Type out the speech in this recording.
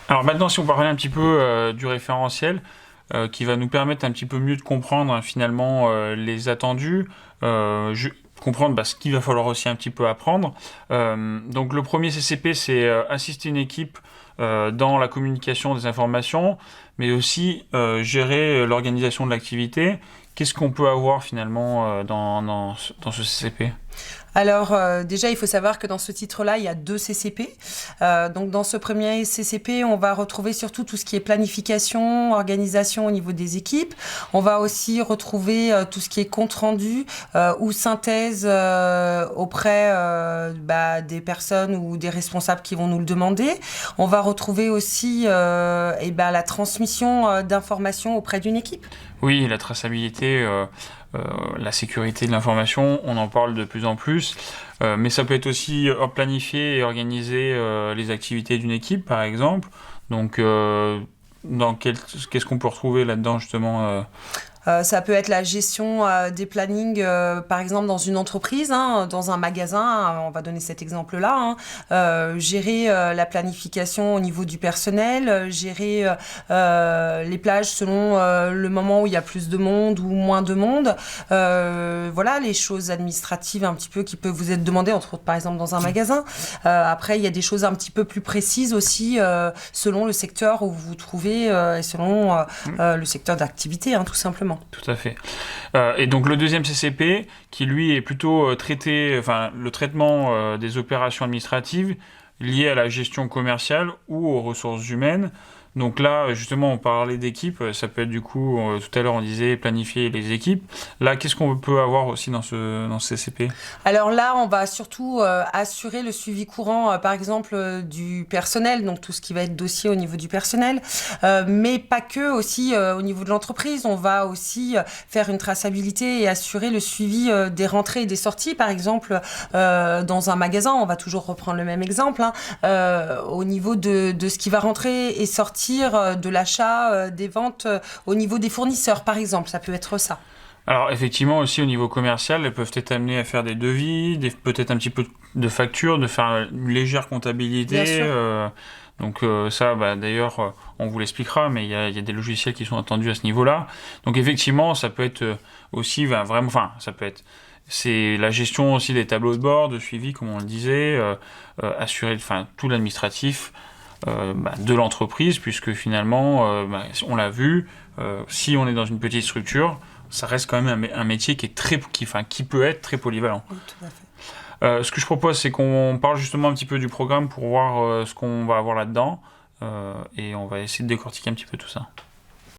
Alors maintenant, si on parlait un petit peu du référentiel, qui va nous permettre un petit peu mieux de comprendre finalement les attendus, comprendre ce qu'il va falloir aussi un petit peu apprendre. Donc le premier CCP, c'est assister une équipe dans la communication des informations, mais aussi gérer l'organisation de l'activité. Qu'est-ce qu'on peut avoir finalement dans ce CCP? Alors déjà, il faut savoir que dans ce titre-là, il y a 2 CCP. Donc dans ce premier CCP, on va retrouver surtout tout ce qui est planification, organisation au niveau des équipes. On va aussi retrouver tout ce qui est compte-rendu ou synthèse auprès des personnes ou des responsables qui vont nous le demander. On va retrouver aussi la transmission d'informations auprès d'une équipe. Oui, la traçabilité, la sécurité de l'information, on en parle de plus en plus, mais ça peut être aussi planifier et organiser les activités d'une équipe, par exemple. Donc, qu'est-ce qu'on peut retrouver là-dedans, justement Ça peut être la gestion des plannings, par exemple dans une entreprise, dans un magasin, on va donner cet exemple-là, gérer la planification au niveau du personnel, gérer les plages selon le moment où il y a plus de monde ou moins de monde. Voilà, les choses administratives un petit peu qui peuvent vous être demandées, entre autres par exemple dans un magasin. Après, il y a des choses un petit peu plus précises aussi selon le secteur où vous vous trouvez et selon le secteur d'activité, tout simplement. Tout à fait. Et donc le deuxième CCP, qui lui est plutôt le traitement des opérations administratives liées à la gestion commerciale ou aux ressources humaines. Donc là, justement, on parlait d'équipes, ça peut être du coup, tout à l'heure on disait planifier les équipes. Là, qu'est-ce qu'on peut avoir aussi dans ce CCP? Alors là, on va surtout assurer le suivi courant, par exemple, du personnel, donc tout ce qui va être dossier au niveau du personnel, mais pas que, aussi au niveau de l'entreprise. On va aussi faire une traçabilité et assurer le suivi des rentrées et des sorties. Par exemple, dans un magasin, on va toujours reprendre le même exemple, au niveau de ce qui va rentrer et sortir de l'achat, des ventes, au niveau des fournisseurs, par exemple. Ça peut être ça. Alors effectivement aussi au niveau commercial, elles peuvent être amenées à faire des devis, peut-être un petit peu de factures, de faire une légère comptabilité. Bien sûr. Donc ça, d'ailleurs, on vous l'expliquera, mais il y a des logiciels qui sont attendus à ce niveau-là. Donc effectivement, ça peut être aussi c'est la gestion aussi des tableaux de bord, de suivi, comme on le disait, assurer tout l'administratif de l'entreprise, puisque finalement, on l'a vu, si on est dans une petite structure, ça reste quand même un métier qui peut être très polyvalent. Oui, tout à fait. Ce que je propose, c'est qu'on parle justement un petit peu du programme pour voir ce qu'on va avoir là-dedans, et on va essayer de décortiquer un petit peu tout ça.